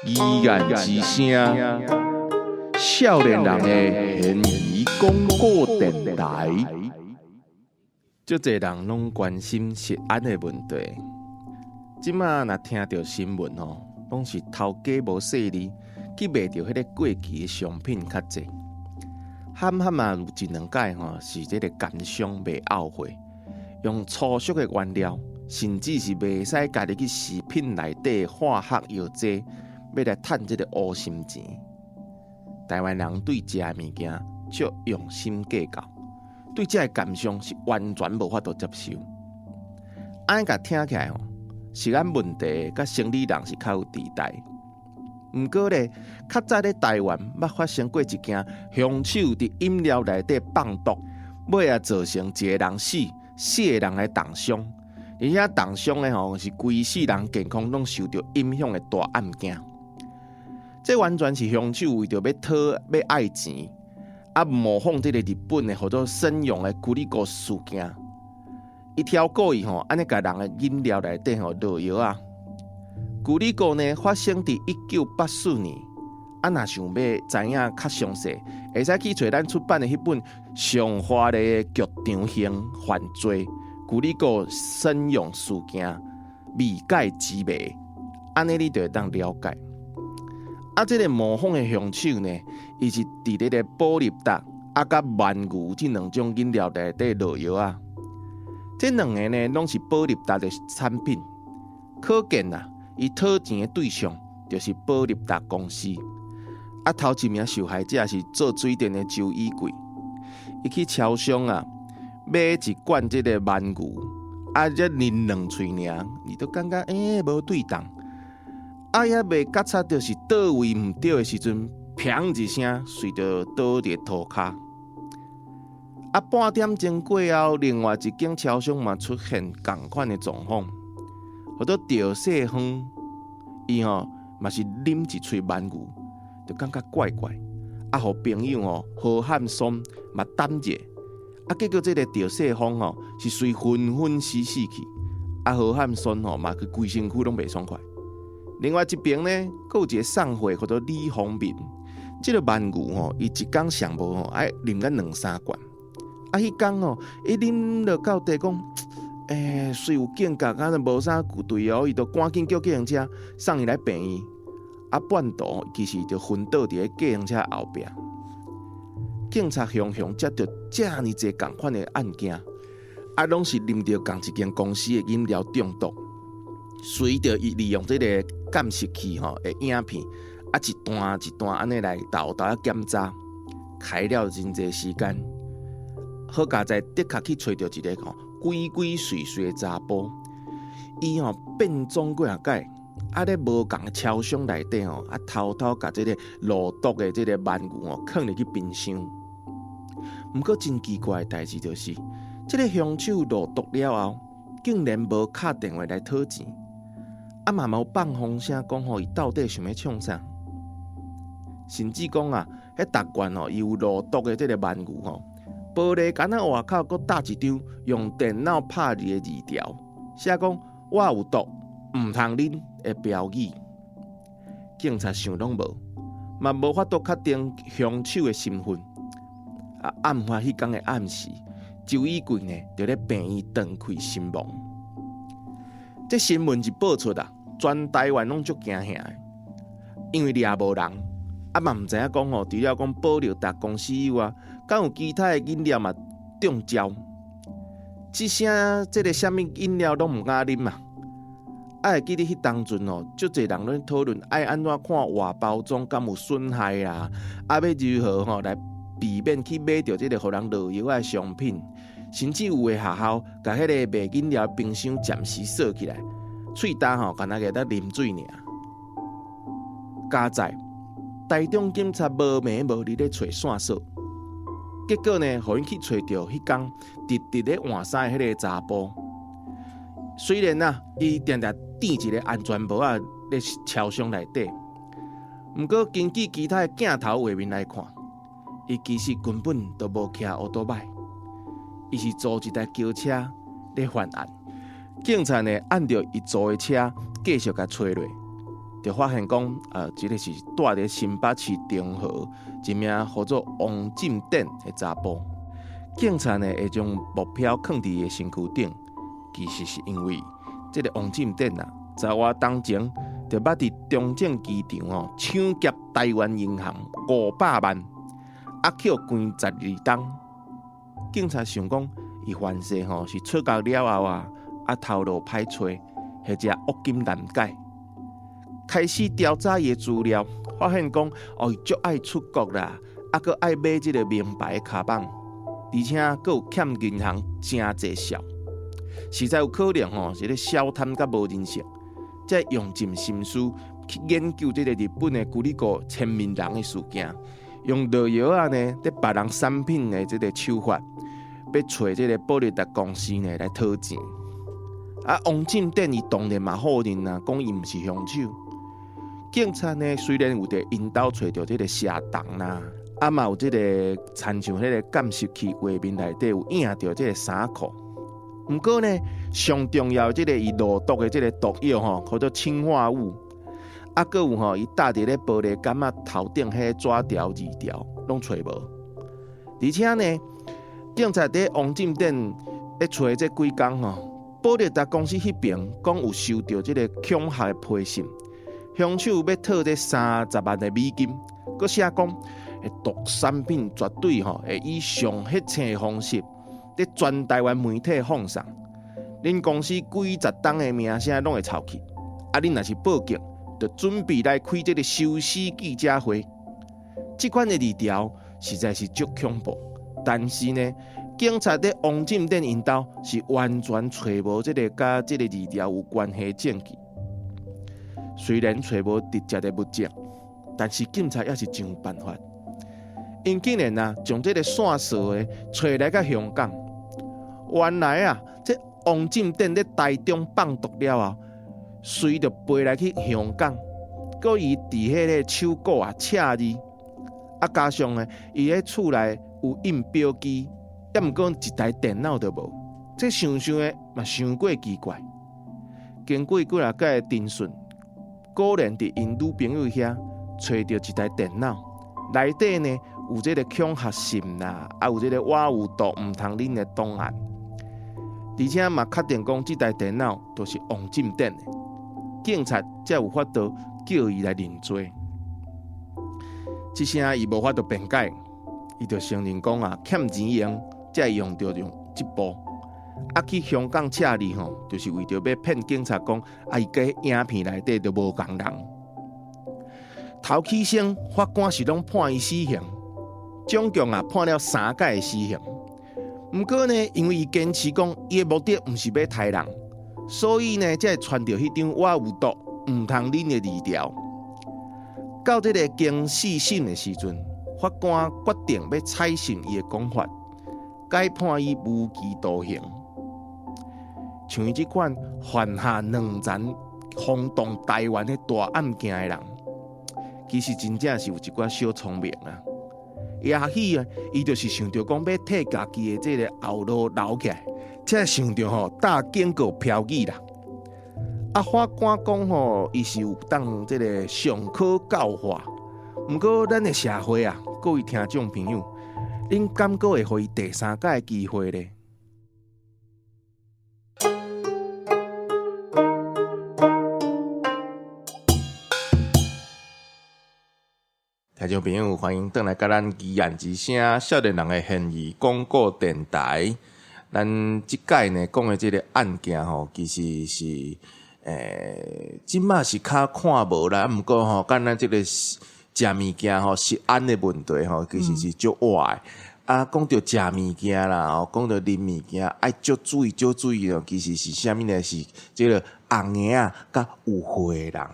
依然之声，少年人的闲语广播电台。足侪人拢关心食安的问题。即马若听到新闻吼，拢是头家无细腻，去卖着迄个过期的商品较济。罕啊有一两届吼，是即个奸商卖懊悔，用粗俗的原料，甚至是袂使家己去食品内底化学药剂。要来赚这个乌心钱，台湾人对食的物件足用心计较，对这个奸商是完全无法度接受。安尼甲听起来吼，食安问题甲生理人是较有地带。毋过咧，较早咧台湾捌发生过一件凶手伫饮料内底放毒，尾啊造成一个人死，4个人来重伤，而且重伤咧吼是规世人健康拢受到影响的大案件。这完全是凶手为着要讨要爱钱，模仿这个日本的叫做砷溶的古力果事件。伊挑故意安尼甲人的饮料内底落药啊。古力果呢发生伫1984年，若想要知影较详细，会使去找咱出版的迄本上华丽的剧场型犯罪古力果砷溶事件未解之谜，安尼你就会当了解。这个模仿的凶手呢，伊是伫咧保利达甲曼牛这两种饮料内底落药啊。这两个呢，拢是保利达的产品，可见啊，伊讨钱的对象就是保利达公司。头一名受害者是做水电的周衣贵，伊去超商啊买一罐这个曼牛，才啉两喙尔，你都感觉无对当。也未觉察到是倒位唔对的时阵，砰一声，随着倒伫涂骹。半点钟过后，另外一间超商嘛出现同款的状况，好多赵世芳，伊嘛是啉一喙曼牛，就感觉怪怪。互朋友好汉酸嘛等者，结果这个赵世芳是随昏昏死去，好汉酸嘛佢规身躯拢袂爽快。另外一边呢，佫有一个送货叫做李宏明，这个曼牛伊一工上无爱啉个2-3罐，迄工伊啉了到地讲，虽有警觉，敢若无啥对伊就赶紧叫计程车送伊来病院。半途其实就昏倒伫计程车后壁。警察雄接到这么多同款的案件，拢是啉到同一间公司的饮料中毒。随着伊利用这个监视器的影片，一段一段安尼来豆检查，开了真侪时间。好佳在的确去找到一个鬼鬼祟祟的查甫，伊变装过啊解，咧无共的超商内底偷偷甲这个落毒的这个曼牛放入去冰箱。不过真奇怪的代志就是，这个凶手落毒了后，竟然无打电话来讨钱。嘛无放风声讲伊到底想要创啥，甚至讲迄达罐伊有落毒的这个曼牛玻璃杆外口搁搭一张用电脑拍字的字条，写讲我有毒，唔通啉的标语。警察想拢无，嘛无法度确定凶手的身份。暗发迄天的暗时，周衣贵呢就咧病院断气身亡。这新闻一报出全台湾拢足惊吓的，因为掠无人，嘛唔知影讲除了讲保利达公司以外，敢有其他的饮料嘛中招。即声这个什么饮料拢唔敢啉嘛。会记得迄当阵足侪人咧讨论爱安怎看外包装敢有损害啦，要如何来避免去买到这个互人落药的商品。甚至有的学校，甲迄个卖饮料冰箱暂时锁起来，喙干干那个得啉水尔。加在台中警察无眠无日咧找线索，结果呢，互因去找到迄天直咧换衫的迄个查甫。虽然伊定定垫一个安全帽咧超商内底，不过根据其他的镜头画面来看，伊其实根本都无骑奥多麦。伊是坐一台轿车咧犯案。警察呢按照伊坐的车继续甲找落，就发现讲，这个是住伫新北市中和，一名叫做王进典的查甫。警察呢会将目标放伫伊的身躯顶，其实是因为这个王进典啊，查我当前就捌伫中正机场抢劫台湾银行500万，扣关12档。警察想讲，伊犯事是出狱了后头路歹找，或者恶金难解。开始调查伊的资料，发现讲，伊足爱出国啦，阁爱买即个名牌的卡棒，而且阁有欠银行真侪小，实在有可能是咧小贪甲无人性，才用尽心思去研究即个日本的古里国签名人的事件，用药药咧别人产品的即个手法，要找即个保利达公司呢来讨钱。王进典伊当然嘛否认啊，讲伊毋是凶手。警察呢虽然有伫因兜找到即个车档啦，嘛有即个亲像迄个监视器画面内底有影到即个衫裤。毋过呢，上重要即个伊落毒的即个毒药叫做氰化物，阁有伊搭伫咧玻璃杆头顶迄纸条字条，拢找无。而且呢，警察伫王进典咧找这几工保利达公司迄边讲有收到即个恐吓的批信，凶手要讨这30万的美金，佮写讲毒产品绝对会以上血清的方式，伫全台湾媒体放送。恁公司几十档的名声拢会臭去，恁若是报警，就准备来开这个收尸记者会。这款的字条实在是足恐怖，但是呢，警察伫王进典因兜是完全找无即个甲即个字条有关系证据。虽然找无直接的物证，但是警察也是真有办法。因竟然将即个线索找来到香港。原来这王进典咧台中放毒了后，随着飞来去香港，佮伊伫迄个手鼓测字，加上伊喺厝内有印表机。也毋过一台电脑都无，这想嘛伤过奇怪。经过几啊届的侦讯，果然伫因女朋友遐找到一台电脑，内底呢有这个恐吓信啦，有这个我有毒毋通啉的档案，而且嘛确定讲这台电脑都是王进典的，警察才有法度叫伊来认罪。这声伊无法度辩解，伊就承认讲欠钱用。才用这部，去香港测字就是为着要骗警察讲，伊个影片内底都无共人。头起先法官是拢判伊死刑，总共判了3届的死刑。毋过呢，因为伊坚持讲伊的目的毋是要杀人，所以呢，才会传着迄张我有毒毋通啉的字条。到这个经4审的时阵，法官决定要采信伊的讲法。该判伊无期徒刑。像伊这款犯下2件轰动台湾的大案件的人，其实真正是有一寡小聪明啊。也许伊就是想着讲要替家己的这个后路留起来，才想着搭警告飘语啦。法官讲伊是有当这个上可教化，毋过咱的社会各位听众朋友。恁敢阁会互伊第3届的机会呢？听众朋友，欢迎回来甲咱奇案之声少年人的嫌疑广告电台。咱即届呢讲的这个案件其实是即马是较看无啦，毋过敢咱这个。食物件食安的问题其实是足活的。讲到食物件啦，讲到啉物件，爱足注意其实是啥物呢？是这个红的啊，甲有血的人。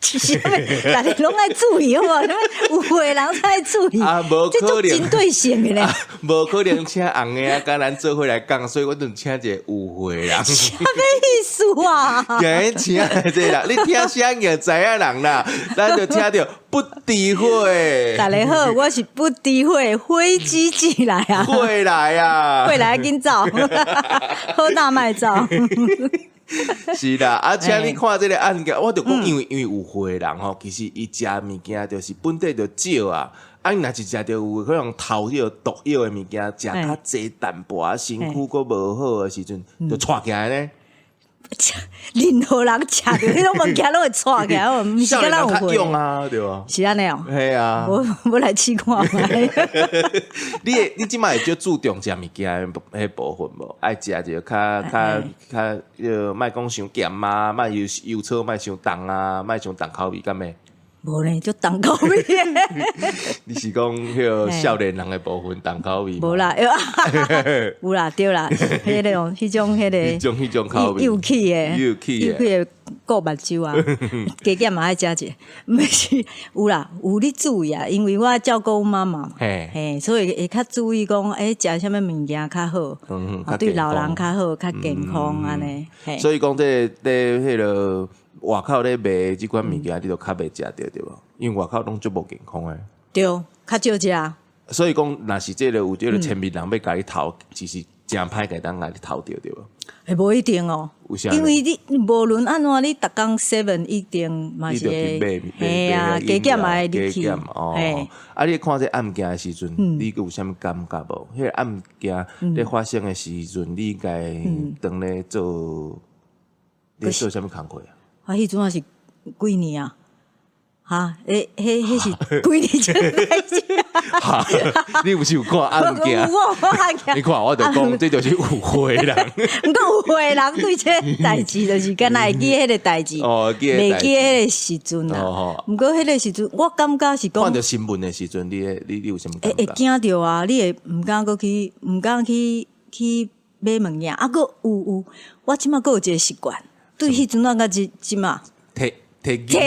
是啥物？大家拢爱注意好无？啥物有血人才爱注意，啊，无这种可能针对性的咧。无可能请红的啊，甲咱做伙来讲，所以我就请一个有血的人。啥物意思啊？硬请这啦，你听声就知影人啦，咱就听到不诋毁，大家好，我是不诋毁，飞机寄来啊，会来啊，会来紧走，好大卖走。是啦，而且你看这个案件，我就讲，因为有血人吼，其实伊食物件就是本底就少啊。啊，你若是食着有可能头药、毒药的物件，食较济淡薄，身躯佫无好的时阵，就窜起来呢。任何人食着迄种物件，拢会窜起来，毋是少敢年人较若有血。勇啊，对吧？是安尼哦。系啊。我来试看卖。你即摆会就注重食物件迄部分无？爱食就较，莫讲伤咸啊，莫油炒莫伤重啊，莫伤重口味，敢咩？无咧，就重口味。你是讲迄个少年人的部分重口味？无啦，有啦，对啦，迄个哦，迄种口味，幼气的，幼气的顾目睭啊，加减嘛爱食者，毋是有啦，有你注意啊，因为我照顾妈妈嘛，嘿，所以会较注意讲，食啥物物件较好，对老人较好，较健康安尼。所以讲这迄个。外口咧卖即款物件，你都较袂食着对无？因为外口拢足无健康诶。对，较少食。所以讲，若是这个有这个前面人要甲你偷，其实真歹甲当甲你偷着对无？诶，无一定哦。因为你无论安怎，你逐工 7一定嘛是会，嘿啊，加减嘛会入去。哦，啊，你看这案件诶时阵，你有啥物感觉无？迄个案件咧发生诶时阵，你应该当咧做，你做啥物工课啊？啊，迄阵啊是几年啊？哈，迄是几年前代志。哈，你有是有看案件？我案件。你看，我就讲，这就是有血人。毋过有血人对这代志，就是敢若会记迄个代志，哦，袂记迄个时阵啦。毋过迄个时阵，我感觉是讲，看到新闻的时阵，你有什么感觉？会惊着啊！你会毋敢去买物件，啊，佫有，我即马佫有一个习惯。对，迄阵啊，甲即嘛，摕银针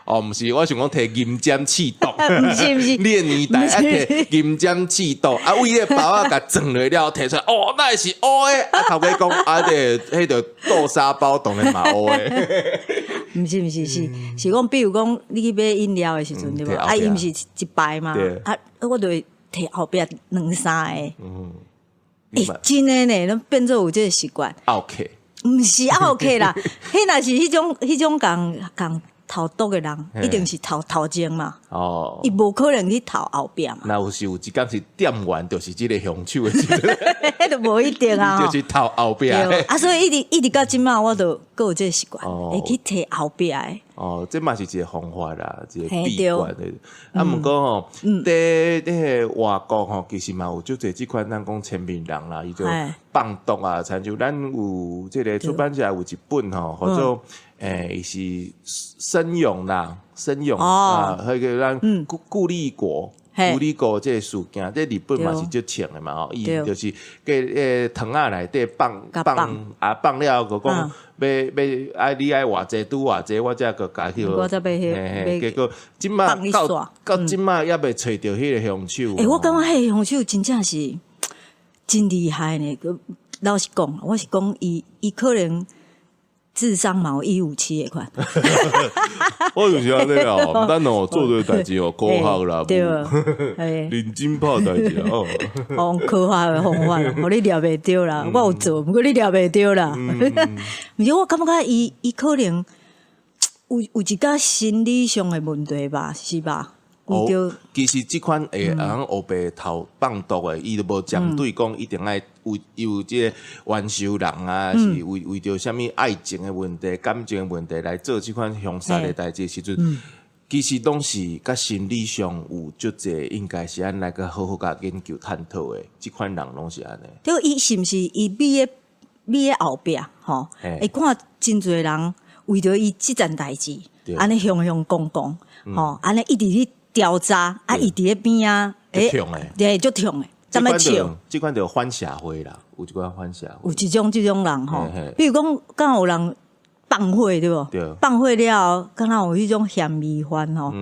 哦，毋是，我想讲摕银针刺毒，毋是，你的年代啊，摕银针刺毒，啊，为迄个包啊，甲装落了，摕出来，哦，那是乌的，啊，头家讲啊，迄个豆沙包当然嘛乌的，毋是，是讲，比如讲你去买饮料的时阵，对无？啊，伊毋是一排嘛，啊，我就会摕后壁2、3个，真诶呢，拢变做有这个习惯。OK。毋是奥客啦，迄若是迄种共投毒的人，一定是头前嘛。哦，伊无可能去投后壁嘛。那有一天是店员，就是即个凶手的时阵，迄就无一定啊。就是投后壁。啊，所以一直到即马，我都有这个习惯，会去摕后壁的。哦，这嘛是一个方法啦，一个闭关的。啊，毋过吼，伫迄个外国吼，其实嘛有足侪即款咱讲前面人啦，伊就放毒啊，参像咱有即个出版社有一本吼，或者伊是申勇啦，啊，迄个咱顾立国。古里国这个事件，这日本嘛是足强的嘛吼，伊就是个糖仔内底放了，个讲要你爱偌济拄偌济，我才个加去。我才要结果即马到即马也未找到迄个凶手。我感觉迄个凶手真正是真厉害呢。老实讲，我是讲伊可能。智商嘛157的款，我就是安尼啦，毋但做对代志科学啦，对，认真拍代志啦，用科学的方法，互你抓袂着啦。我有做，不过你抓袂着啦。毋是我感觉伊可能有一个心理上的问题吧，是吧？其实即款黑白头放毒的，伊都无针对讲一定爱有即个冤仇人啊，是为着啥物爱情的问题、感情的问题来做即款凶杀的代志时阵，其实拢是甲心理上有足侪，应该是按来个好好甲研究探讨的。即款人拢是安尼。对，伊是毋是伊美的后壁吼？会看真侪人为着伊即件代志，安尼雄讲，吼，安尼一直去。调查啊！伊伫咧边啊，对，足痛诶，怎么笑？即款就反社会啦，有一款反社会。有即种人吼，比如讲，敢有人放火对不？对，放火了，敢若有迄种嫌疑犯吼，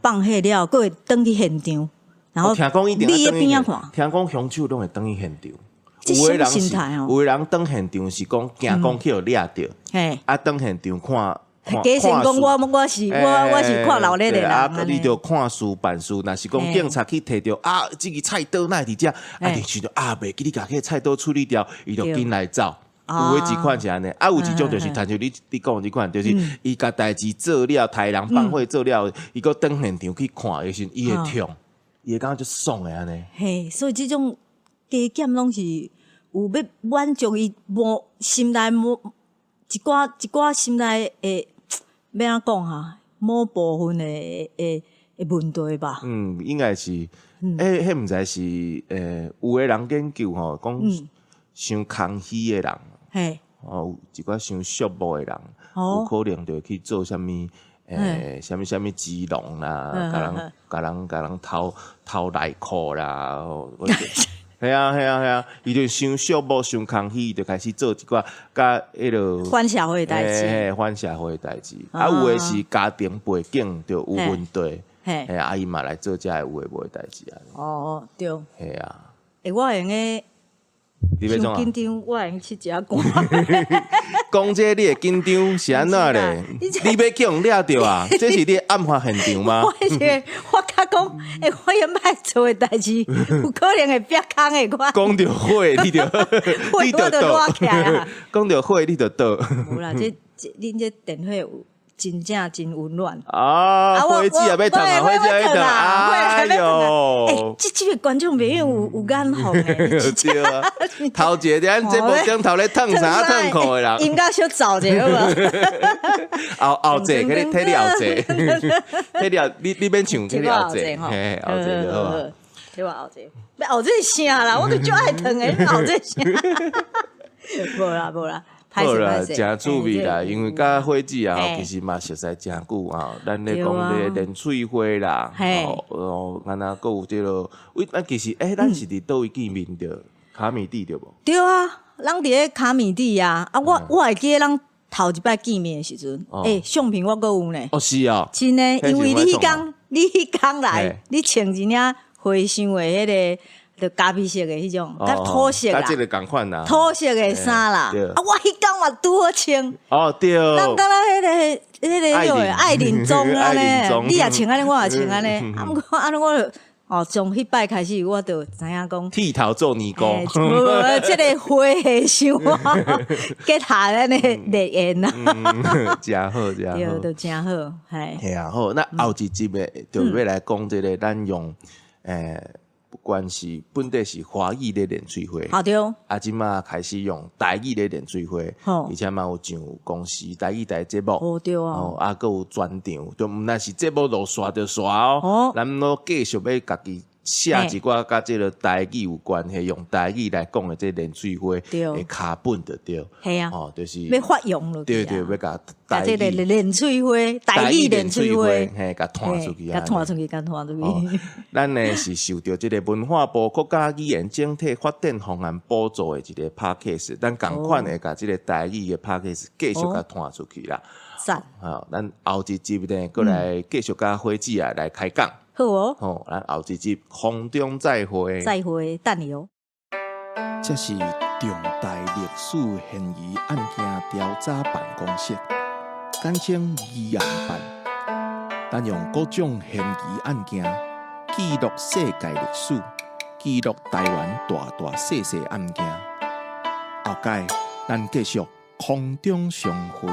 放火了，佫会登去现场，然后听讲一定你喺边仔看，听讲凶手拢会登去现场。这有的人是，心态哦。有的人登现场是讲惊讲去互掠着，嘿，啊登现场看。假设讲我是看老咧的人，啊，你就看书办书，若是讲警察去摕着啊，这个菜刀哪伫遮，啊，就想着啊，袂记你甲迄菜刀处理掉，伊就紧来走。有诶一款是安尼，啊，有一种就是，像你讲即款，就是伊甲代志做了，杀人放火做了，伊搁登现场去看，有时伊会痛，伊会感觉就爽诶安尼。嘿，所以即种加减拢是有要满足伊心内一寡心内诶。要安讲哈，某部分的问题吧。应该是，迄毋知是有诶人研究吼，讲伤空虚诶人，嘿，有一寡伤寂寞诶人，有可能就去做啥物啥物鸡笼啦，甲人偷内裤啦。系啊，伊就伤寂寞、伤空虚，就开始做一寡甲迄落反社会代志，反社会代志。啊，有诶是家庭背景就有问题，啊，伊嘛来做遮有诶无诶代志啊。哦，对。系啊。我会用诶。伤紧张，我会用试一下歌。讲这你会紧张是安怎咧？你要叫人掠着啊？这是你暗发现场吗？我甲讲，我原摆做诶代志，有可能会憋空诶款。讲着火，你就倒起来啊！讲着火，你就倒。无啦，恁这电火有。真正真温暖啊！火机也要烫啊，火机也要烫啊！哎呦，这个观众朋友有眼红诶，对啊！头一个咱节目顶头咧烫衫烫裤诶人，应该小早者好无？后者，给你睇你后者，睇你后，你免唱，睇你后者，嘿，后者就好啊。睇我后者，要后者啥啦？我都最爱烫诶，后者啥？无啦。好啦，真趣味啦，因为甲火子啊，其实嘛熟悉真久啊。咱咧讲咧连翠花啦，安那搁有这个，咱其实咱是伫倒位见面着卡米蒂对无？对啊，咱伫咧卡米蒂啊，我会记得咱头一摆见面诶时阵，相片我搁有呢。哦，是啊，真诶，因为你迄工来，你穿一领花裳诶迄个。就咖啡色的迄种，甲土色啦，甲即个共款啦，土色的衫啦，我迄工嘛拄好穿。哦，对。咱敢若迄个爱玲装安尼，你也穿安尼，我也穿安尼。啊，毋过安尼我从迄摆开始，我就知影讲剃头做尼姑，即个花和尚结合安尼烈焰啊，真好，对，都真好，系啊，好。那后一集诶，就要来讲即个咱用不管是本地是华语咧练水花，好对，啊，即马开始用台语咧练水花，而且嘛有上公司台语台节目，哦对啊，啊，搁有专场，就毋但是节目落刷就刷哦，咱都继续要家己写一寡甲即个台语有关系，用台语来讲的这练水花的卡本就对，系啊，就是要发用咯，对，要甲台语练水花，台语练水花，嘿，甲传出去，甲传出去。咱呢是受到即个文化部国家语言整体发展方案补助的一个 podcast， 咱共款的甲即个台语的 podcast 继续甲传出去啦。赞，咱后一集呢，过来继续甲花子啊来开讲。好哦，咱后一集空中再会，等你哦。这是重大历史嫌疑案件调查办公室，简称疑案办。咱用各种嫌疑案件记录世界历史，记录台湾大大小小案件。后届咱继续空中相会。